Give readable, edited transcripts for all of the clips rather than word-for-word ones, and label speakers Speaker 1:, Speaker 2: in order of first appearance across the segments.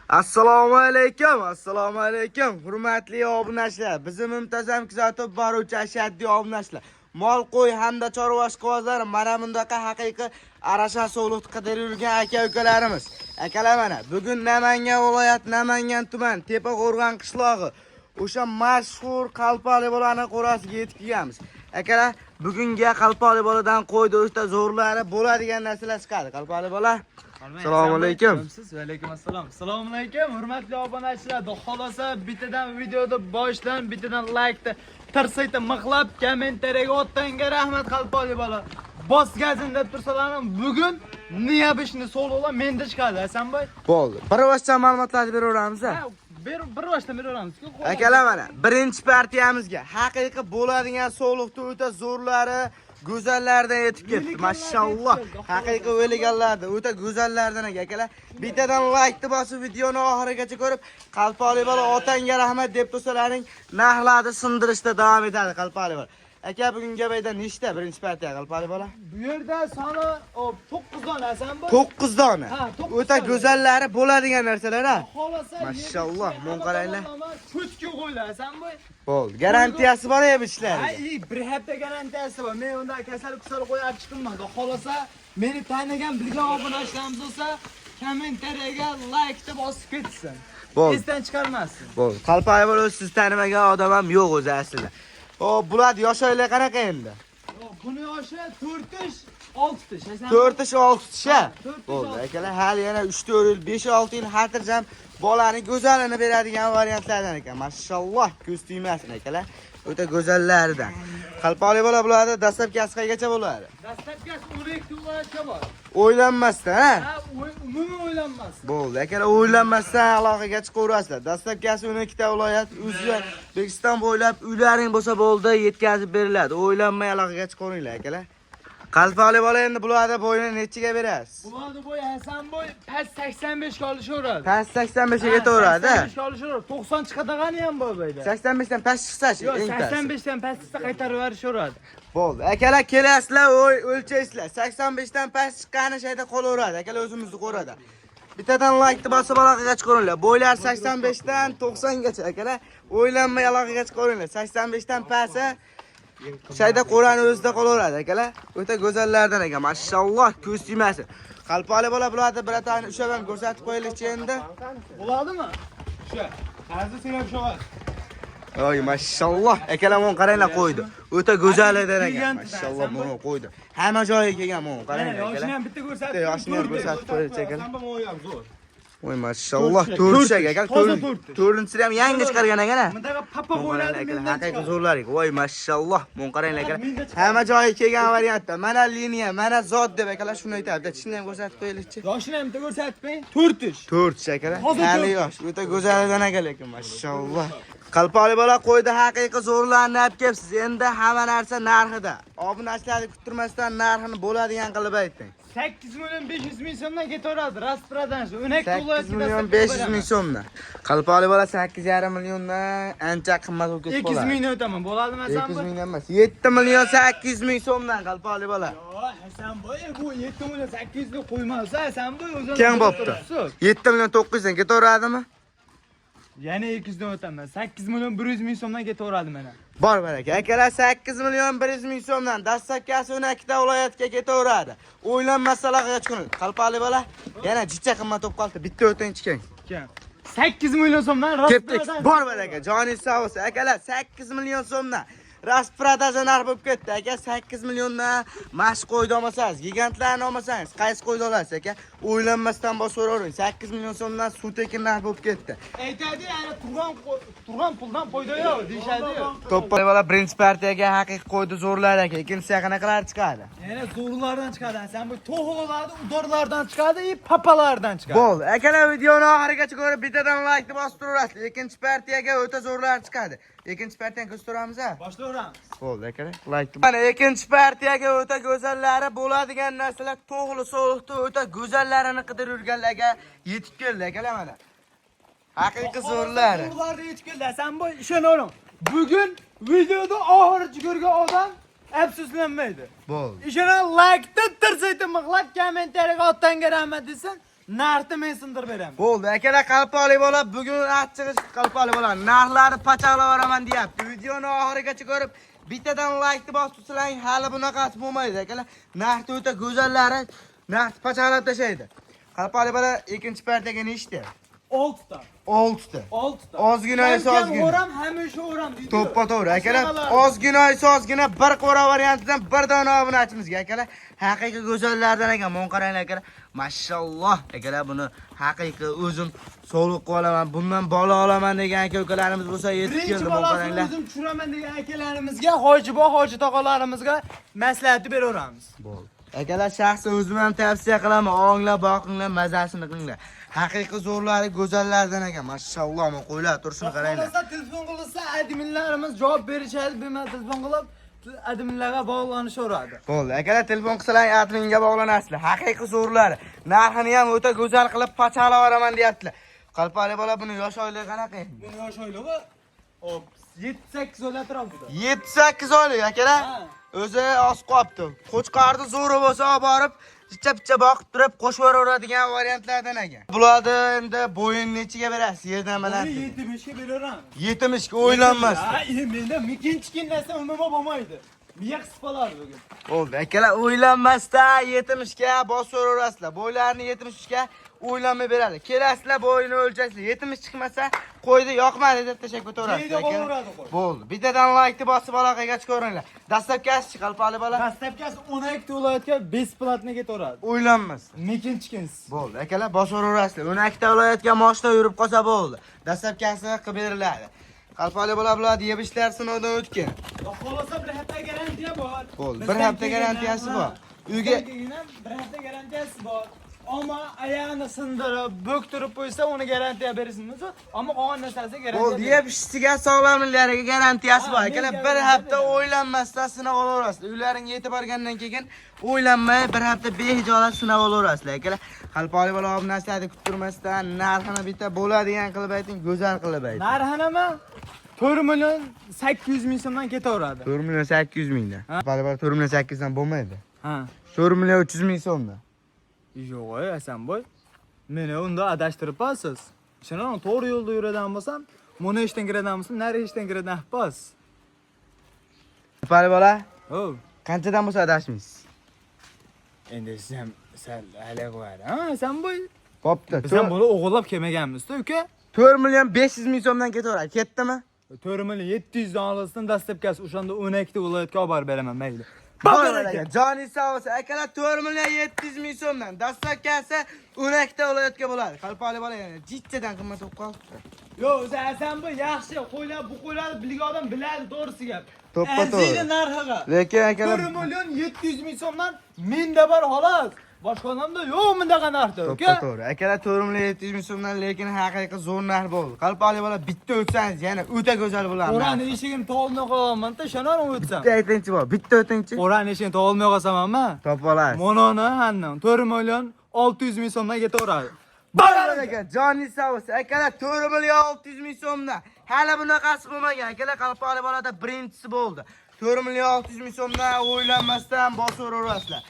Speaker 1: Assalomu alaykum, hurmatli obunachilar. Bizim muntazam kuzatib boruvchi ashaddiy obunachilar. Mol qo'y hamda chorva ishqibozlari mana bundaqa haqiqiy arasha sog'liq qidirib yurgan aka-ukalarimiz. Akalar mana bugun Namangan viloyat Namangan tuman Tepaqo'rg'on qishlog'i o'sha mashhur qalpoqli bolani qo'rasiga yetib kelganmiz. Akalar, bugungi qalpoqli boladan qo'ydi o'sha zo'rlari bo'ladigan narsalar chiqadi. Qalpoqli bola. Assalomu alaykum.
Speaker 2: Va alaykum assalom. Assalomu alaykum, hurmatli obunachilar. Xohlasa bittadan videoni boshdan, bittadan like-ni tirsayta mixlab, kommentariyaga o'tanga rahmat qalpoqli bola. Bosgazin deb tursalar, bugun niyabishni so'lg'ola menda chiqadi, Hasanboy.
Speaker 1: Bo'ldi. Bir vaqtcha ma'lumotlarni beraveramiz.
Speaker 2: Bir vaqtdan beraveramiz.
Speaker 1: Akalar mana birinchi partiyamizga haqiqiy bo'ladigan sog'liqda o'ta zo'rlari go'zallardan yetib ketdi. Mashalloh. Haqiqiy o'liganlardan, o'ta go'zallardan akalar. Bittadan like bosib videoni oxirigacha ko'rib, qalpoqli bola otangga rahmat deb tursalaring, narxlarni sindirishda davom etadi qalpoqli bola. Aka, bugungi bayda nechta birinchi partiya qalpoqli bola?
Speaker 2: Bu yerda soni 9 dona Hasanboy.
Speaker 1: 9 dona. O'ta go'zallari bo'ladigan narsalar, ha.
Speaker 2: Xohlasa,
Speaker 1: mashalloh, mon qaranglar.
Speaker 2: Cho'tga qo'ylar Hasanboy.
Speaker 1: Bo'ldi. Garantiyasi bor-ya bu ishlar.
Speaker 2: Bir hafta garantiyasi bor. Men unda kasal qo'yib chiqilmadi. Xohlasa, meni tanigan bilgan obunachilarimiz bo'lsa, kommentariyaga like deb bosib ketsin.
Speaker 1: Bo'ldi.
Speaker 2: Esdan chiqarmasin.
Speaker 1: Bo'ldi. Qalpoqli bola siz tanimagan odam ham yo'q o'zi aslida. Bular yoshlar qanaqa endi?
Speaker 2: Buni yoshi 4-ish, 6-ish.
Speaker 1: 4-ish, 6-ish. Bo'ldi. Akalar, hali yana 3-4 yil, 5-6 yil xotirjam bolani go'zalini beradigan variantlardan ekan. Mashalloh, ko'z tegmasin akalar. O'ta go'zallaridan. Qalpoqli bola bo'ladi, dastlabkasi qaygacha bo'ladi?
Speaker 2: Dastlabkasi 12 viloyatga bor.
Speaker 1: O'ylanmasdan, ha?
Speaker 2: Ha, umuman o'ylanmasdan.
Speaker 1: Bo'ldi. Akalar, o'ylanmasdan aloqaga chiqaverasizlar. Dastlabkasi 12 ta viloyat, O'zbekiston bo'ylab uylaring bo'lsa bo'ldi, yetkazib beriladi. O'ylanmay aloqaga chiqaveringlar akalar. Qalpoqli bola endi bularda bo'yini nechiga berasiz?
Speaker 2: Bularda bo'yi Hasanboy past 85 ga olishaveradi.
Speaker 1: Past 85 ga ketaveradi.
Speaker 2: 85 ga olishaveradi. 90 chiqadagani ham bor bo'yda.
Speaker 1: 85 dan past chiqsa-chi, eng past.
Speaker 2: 85 dan past chiqsa qaytarib yuborishaveradi.
Speaker 1: Bo'ldi. Akalar, kelasizlar, o'lchaysizlar. 85 dan past chiqqani shayda qolaveradi. Akalar, o'zimizni ko'radi. Bittadan like bosib aloqaga chiqaveringlar. Bo'ylar 85 dan 90 gacha akalar. O'ylanmay aloqaga chiqaveringlar. 85 dan pastsa shayda qo'rani o'zida qolaveradi akalar. O'ta go'zallardan ekan. Mashalloh, ko'z tegmasin. Qalpoqli bola bularni biratani ushlab ham ko'rsatib qo'yaylikchi endi.
Speaker 2: Bo'ladimi? Shu. Hozir sen ham sho'g'al.
Speaker 1: Oy, mashalloh. Akalar, men qaranglar qo'ydi. O'ta go'zallardan ekan. Mashalloh, men qo'ydi. Hamma joyiga kelgan men qaranglar akalar.
Speaker 2: Yoshini ham bitta ko'rsatib.
Speaker 1: Yoshini ham ko'rsatib qo'yaylik akalar.
Speaker 2: Samba o'yam zo'r.
Speaker 1: Voy, mashalloh, 4 akalar. 4-inchisi ham yangi chiqargan akalar.
Speaker 2: Bundaqa papa qo'yladi mendan.
Speaker 1: Haqiqiy zo'rlaring. Voy, mashalloh, men qaranglar akalar. Hamma joyiga kelgan variantda. Mana liniya, mana zot deb akalar shuni aytadi. Tishni ham ko'rsatib qo'yaylikchi.
Speaker 2: Yoshini ham bitta ko'rsatib qo'ying. 4-ish.
Speaker 1: 4 akalar. Hali yosh, o'ta go'zallardan akalar lekin mashalloh. Qalpoqli bola qo'ydi haqiqiy zo'rlarni olib kelibsiz. Endi hamma narsa narxida. Obunachilarni kuttirmasdan narxini bo'ladigan qilib ayting.
Speaker 2: 8 million 500 ming so'mdan ketaveradi. Raspradan shu. 12
Speaker 1: 8 million 500 ming so'mdan. Qalpoqli bola 8,5 milliondan ancha qimmat bo'lib ketdi.
Speaker 2: 200 ming o'taman. Bo'ladimi Hasanboy?
Speaker 1: 200 ming emas. 7 million 800 ming so'mdan qalpoqli bola.
Speaker 2: Hasanboy, bu 7 million 800 ga qo'ymasa, Hasanboy o'zini
Speaker 1: Keng bo'pti. 7 million 900 dan ketaveradimi?
Speaker 2: Yana 200 dan o'taman. 8 million 100 ming so'mdan ketaveradi mana.
Speaker 1: Bor baraka. Akalar, 8 million 100 ming so'mdan dastlabkasi 12 ta viloyatga ketaveradi. O'ylanmasa aloqaga chiqing. Qalpoqli bola yana jicha qimmat bo'lib qoldi. Bitta o'tinchi keng.
Speaker 2: 8 million so'mdan
Speaker 1: Raspradan. Bor baraka. Joningiz sog' bo'lsin. Akalar, 8 million so'mdan Raspradan narx bo'lib ketdi. Aka, 8 milliondan mashq qo'ydi olmasangiz, gigantlarni olmasangiz, qaysi qo'ydi olasiz aka? O'ylanmasdan bosaveravering. 8 million so'mdan suv tekin narx bo'lib ketdi.
Speaker 2: Aytadi, ana turgan puldan foyda yo'q, deyshadi.
Speaker 1: To'ppa bola birinchi partiyaga haqiqiy qo'ydi zo'rlar aka. Ikkinchisi qanaqalar chiqadi?
Speaker 2: Yana zo'rlardan chiqadi. Sen bu to'g'rilardan, udorlardan chiqadi, papalardan chiqadi.
Speaker 1: Bo'ldi. Akalar, videoni oxirigacha ko'rib bittadan like bosib turasiz. Ikkinchi partiyaga o'ta zo'rlar chiqadi. Ikkinchi partiyani ko'rsatamiz a?
Speaker 2: Boshlayveramiz.
Speaker 1: Bo'ldi akalar. Like. Mana ikkinchi partiyaga o'ta go'zallari bo'ladigan narsalar to'g'ri so'liqda o'ta go'zallarini qidirib yurganlarga yetib keldi akalar mana. Haqiqiy zo'rlar.
Speaker 2: Zo'rlarga yetib keldi. Hasanboy, ishonavering. Bugun videoda oxirigacha ko'rgan odam afsuslanmaydi.
Speaker 1: Bo'ldi.
Speaker 2: Ishona like tirsaytib mixlab kommentariyaga otanga rahmat desin. narxni men sindirib beraman.
Speaker 1: Bo'ldi, akalar qalpoqli bola, bugun achchig'ish qalpoqli bola. Narxlarni pachaqlab yuboraman deyapti. Videoni oxirigacha ko'rib, bittadan like bosib tursalaring, hali bunaqasi bo'lmaydi, akalar. Narxi o'ta go'zallari, narxni pachaqlab tashlaydi. Qalpoqli bola ikkinchi partiyaga nechta?
Speaker 2: 6 ta.
Speaker 1: 6 ta.
Speaker 2: 6 ta.
Speaker 1: Ozgina ozgina.
Speaker 2: O'ram, hamisha o'ram deydi.
Speaker 1: To'ppa-to'g'ri, akalar. Ozgina ozgina bir qora variantidan bir dona obunachimizga, akalar. Haqiqiy go'zallardan ekan, mon qaranglar, akalar. Mashalloh, akalar, buni haqiqiy o'zim sog'liq qolaman, bundan bola olaman degan aka-ukalarimiz bo'lsa yetib keldi, mon qaranglar.
Speaker 2: O'zim tushiraman degan akalarimizga, hojibo, hoji tog'alarimizga maslahat beraveramiz.
Speaker 1: Bo'ldi. Akalar, shaxsan o'zim ham tavsiya qilaman, onglab, boqinglar, mazasini qilinglar. Haqiqiy zo'rlari go'zallardan ekan, mashalloh, men qo'ylar turishini qaranglar.
Speaker 2: Xohlasa telefon qilsa, adminlarimiz javob berishadi, bemalol telefon qilib adminlarga bog'lanishaveradi.
Speaker 1: Bo'ldi, akalar, telefon qilsalar adminga bog'lanasizlar. Haqiqiy zo'rlari. Narxini ham o'ta go'zal qilib pachaqlab yuboraman deyaptilar. Qalpoqli bola, buni yosh oyligi qanaqa endi?
Speaker 2: Buni yosh oyligi 7-8 oylar turibdi.
Speaker 1: 7-8 oylik, akalar. O'zi oz qopti. Qo'chqorni zo'ri bo'lsa olib borib, picha boqib turib qo'shib yuboradigan variantlardan ekan. Bularni endi bo'yin nechiga berasiz? Yerdan baland.
Speaker 2: 70 ga beraveramiz.
Speaker 1: 70 ga o'ylanmasdan.
Speaker 2: Ha, menda mikinchikin narsa umuman bo'lmaydi. Miya qisqalar bugun.
Speaker 1: Bo'ldi, akalar, o'ylanmasdan 70 ga bosib yuborasizlar. Bo'ylarni 73 ga o'ylanmay beradi. Kelasizlar, bo'yini o'lchaysizlar. 70 chiqmasa, qo'ydi, yoqmadi deb tashab ko'tarasiz, akalar. Bo'ldi. Bittadan like bosib aloqaga chiqaveringlar. Dastlabkasi qalpoqli bola.
Speaker 2: Dastlabkasi 12 viloyatga besplatni ketaveradi.
Speaker 1: O'ylanmasdan.
Speaker 2: Mikinchikins.
Speaker 1: Bo'ldi, akalar, bosib yuborasizlar. 12 ta viloyatga mashina yurib qolsa bo'ldi. Dastlabkasi qilib beriladi. Qalpoqli bola bular yeb ishlar sinovdan o'tgan.
Speaker 2: Xohlasa bir hafta garantiya bor.
Speaker 1: Bo'ldi, bir hafta garantiyasi bor. Uyga
Speaker 2: bir hafta garantiyasi bor. Ammo ayog'ini sindirib, bo'ktirib qo'ysa, uni garantiya berishimiz, ammo qolgan narsasiga garantiya.
Speaker 1: bo'ldi, yeb ishchiga sog'lomliklariga garantiyasi bor. Akalar, bir hafta o'ylanmasdan sinab olaverasizlar. Uylaringga yetib borgandan keyin o'ylanmay bir hafta behijolat sinab olaverasizlar. Akalar, qalpoqli bola obunachini kuttirmasdan narxini bitta bo'ladigan qilib ayting, go'zal qilib ayting.
Speaker 2: Narxinimi? 4 million 800 ming so'mdan ketaveradi.
Speaker 1: 4 million 800 mingdan. Qalpoqli bola 4 million 800 dan bo'lmaydi.
Speaker 2: Ha.
Speaker 1: 4 million 300 ming so'mdan.
Speaker 2: Yo'q, Hasanboy. Meni unda adashtiribsiz. Shuning to'g'ri yo'lda yuradigan bo'lsam, buni ishdan kiradigan bo'lsam, nari ishdan kiradigan bas.
Speaker 1: Qalpoqli bola,
Speaker 2: O,
Speaker 1: qanchadan bo'lsa adashmaysiz.
Speaker 2: endi sen hali qo'yadi. Ha, Hasanboy.
Speaker 1: Bo'pti.
Speaker 2: Biz ham buni o'g'irlab kelmaganmiz-da, uka.
Speaker 1: 4 million 500 ming so'mdan ketaveradi. Ketdimi?
Speaker 2: 4 million 700 dan olasidan dastlabkasi o'shanda 12 ta viloyatga olib borib beraman, mayli.
Speaker 1: Baraka. Joni sog' bo'lsa, akalar 4 million 700 ming so'mdan dastlabkasi 12 ta viloyatga bo'ladi. Qalpoqli bola yana jichchadan qimmat bo'lib qolibdi.
Speaker 2: Yo'q, o'zi Hasanboy yaxshi, qo'ylar bu qo'ylarni bilgan odam biladi, to'g'risi gap.
Speaker 1: To'ppa-to'g'ri.
Speaker 2: Arziydi narxiga.
Speaker 1: Lekin akalar
Speaker 2: 1 million 700 ming so'mdan menda bor xolos. Boshqa odamda yo'q bundaqa narxda, uka.
Speaker 1: to'ppa-to'g'ri. Akalar 4 million 700 ming so'mdan, lekin haqiqiy zo'r narx bo'ldi. Qalpoqli bola bitta o'tsangiz yana o'ta go'zal bo'ladi.
Speaker 2: O'rani eshigini tolmay qolaman-da, shundan o'tsam.
Speaker 1: Bitta aytingchi bor, bitta o'tingchi.
Speaker 2: O'rani eshigini tolmay qolsam-a?
Speaker 1: Topib olasiz.
Speaker 2: Mononi handan 4 million 600 ming so'mdan ketaveradi.
Speaker 1: Baraka. Joni sog' bo'lsa, akalar 4 million 600 ming so'mdan. Hali bunaqasi bo'lmagan. Akalar, qalpoqli bolada birinchisi bo'ldi. 4 million 600 ming so'mdan o'ylanmasdan bosib o'raverasizlar.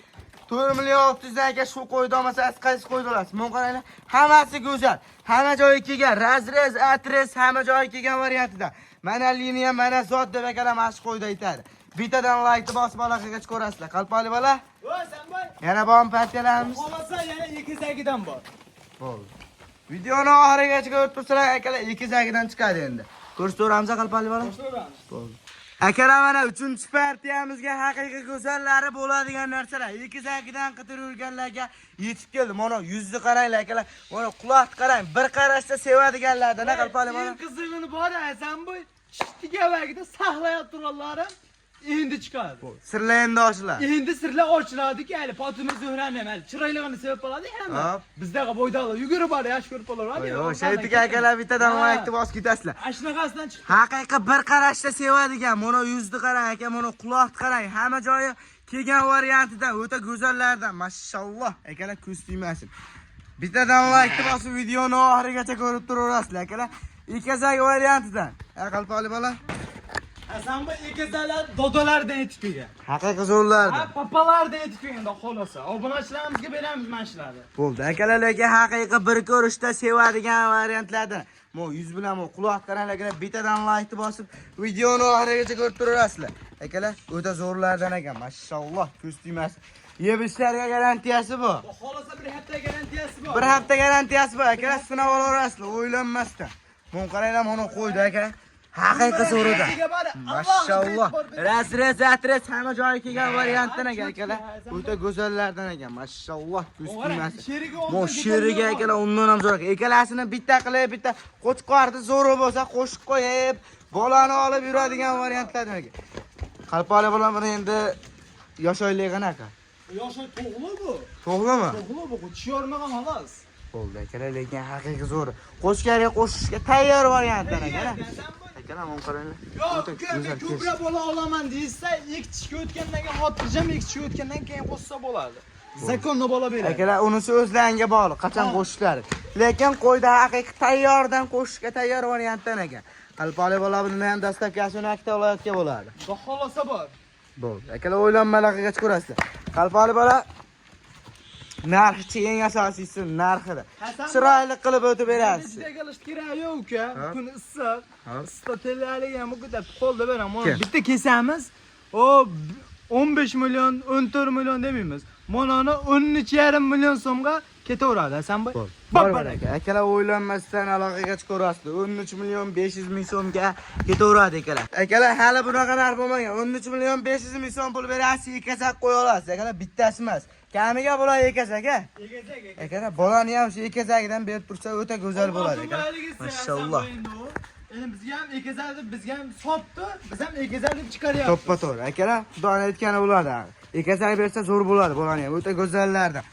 Speaker 1: 4 million 600 dan aka shu qo'ydi olmasangiz qaysi qo'ydi olasiz? Men qaranglar, hammasi go'zal. Hamma joyi kelgan, razrez, atres hamma joyi kelgan variantida. Mana liniya, mana zot deb akalar mana shu qo'ydi aytadi. Bittadan like bosib aloqaga chiqarasizlar. Qalpoqli bola.
Speaker 2: Voy, Sanboy.
Speaker 1: Yana bormi partiyalarimiz?
Speaker 2: Qolsa yana 2 dan bor.
Speaker 1: Bo'ldi. Videoni oxirigacha ko'rib tursalar, akalar 2 dan chiqadi endi. Ko'rsatamiz qalpoqli bola.
Speaker 2: Ko'ramiz.
Speaker 1: Bo'ldi. Akalar, mana 3-partiyamizga haqiqiy go'zallari bo'ladigan narsalar 2 dan qidirib yurganlarga yetib keldi. Mana yuzni qaranglar akalar. Mana quloqni qarang. Bir qarashda sevadiganlardan qalpoqli bola.
Speaker 2: Qizig'ini bor, Hasanboy. Chitiga vagida saqlayib turganlarim endi chiqadi.
Speaker 1: Sirlar endi ochiladi.
Speaker 2: Endi sirlar ochiladi-ki, hali Fatima Zuhrani ham chiroyligini sevib qoladi hamma. Bizdaqa bo'ydoqlar yugurib bor, yaxshi ko'rib qolaveradi.
Speaker 1: Yo'q, shaytiga akalar bittadan like bosib ketasizlar.
Speaker 2: Ashunaqasidan chiqdi.
Speaker 1: Haqiqiy bir qarashda sevadigan. Mana yuzni qarang aka, mana quloqni qarang. Hamma joyi kelgan variantidan o'ta go'zallardan. Mashalloh, akalar ko'z tegmasin. Bittadan like bosib videoni oxirigacha ko'rib turaverasizlar akalar. Ikkazagi variantidan. Qalpoqli bola.
Speaker 2: Hasan bu ekizalar dodolardan yetib kelgan.
Speaker 1: Haqiqiy zo'rlardi.
Speaker 2: Ha, papalardan yetib kelgan, xohlasa. Obunachilarimizga beramiz mana shularni.
Speaker 1: Bo'ldi. Akalar, lekin haqiqiy bir ko'rishda sevadigan variantlardan. Mo 100 bilan mo quloq qaralarga bitadan like bosib, videoni oxirigacha ko'rib turasizlar. Akalar, o'ta zo'rlardan ekan. Mashalloh, ko'z tegmasin. Yebishlarga garantiyasi bor.
Speaker 2: Xohlasa bir hafta garantiyasi bor.
Speaker 1: Bir hafta garantiyasi bor. Akalar, sinab olasizlar, o'ylanmasdan. Mon qaranglar, mana qo'ydi aka. Haqiqiy zo'ridan. Mashalloh. Ras atras hamma joyiga kelgan variantdan ekan akalar. O'ta go'zallardan ekan. Mashalloh, ko'z tegmasin. Mo sheriga akalar undan ham zo'r ekan. Ekalasini bitta qilib, bitta qo'chqorni zo'ri bo'lsa qo'shib qo'yib, bolani olib yuradigan variantlardan ekan. Qalpoqli bolam buni endi yosh oylig'ini aka.
Speaker 2: Yoshi to'g'ri bu.
Speaker 1: To'g'rimi?
Speaker 2: To'g'ri bu. Chiyormagan xolos.
Speaker 1: Bo'ldi akalar, lekin haqiqiy zo'r. Qo'shgarga qo'shishga tayyor variantdan ekan. Akalar, men qaranglar.
Speaker 2: Yo'q, ko'proq bola olaman deysa, ikkitishga o'tgandan keyin xotirjam ikkitishga o'tgandan keyin qo'shsa bo'ladi. Zakonni bola beradi.
Speaker 1: Akalar, unisi o'zlariga bog'liq, qachon qo'shishlari. Lekin qo'yda haqiqiy tayyordan qo'shishga tayyor variantdan ekan. Qalpoqli bola buni ham dastavkasini akta olayotgan bo'ladi.
Speaker 2: Xohlasa bor.
Speaker 1: Bo'ldi. Akalar, o'ylanmalarga ko'rasizlar. Qalpoqli bola narxi eng asosiysi narxida. Chiroyli qilib o'tib berasiz.
Speaker 2: Bizga qilish kerak yo'q uka. Kun issiq. Issiq tellarga ham bu deb qo'lda beraman. Bitta kesamiz. O 15 million, 14 million demaymiz. Mononi 13,5 million so'mga ketaveradi, Hasan boy.
Speaker 1: Bor aka. Akalar, o'ylanmasdan aloqaga chiqarasizlar. 13 million 500 ming so'mga ketaveradi akalar. Akalar, hali bunaqa narx bo'lmagan. 13 million 500 ming so'm pul berasiz, ekasak qo'ya olasiz. Akalar, bittasi emas. Kamiga bola ekasak a? Akalar, bolani ham shu ekasagidan berib tursa o'ta go'zal bo'ladi akalar. Mashalloh.
Speaker 2: Endi bizga ham ekazadi, bizga ham sotdi, biz ham ekazadi deb chiqaryapmiz.
Speaker 1: To'ppa-to'g'ri. Akalar, Xudoning aytgani bo'ladi. Ekasak bersa zo'r bo'ladi bolani ham. O'ta go'zallardan.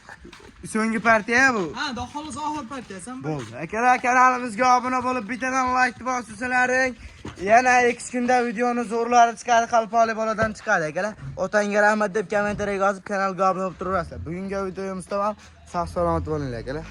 Speaker 1: So'nggi partiya bu.
Speaker 2: Ha, xolos oxir partiyasi ham
Speaker 1: bo'ldi. Akalar, kanalimizga obuna bo'lib, bittadan like bosisalaring. Yana X kunda videoni zo'rlari chiqadi, qalpoqli boladan chiqadi akalar. Otangga rahmat deb kommentariyaga yozib, kanalga obuna bo'lib turasizlar. Bugungi videomiz tamom. Sog' salomat bo'linglar akalar.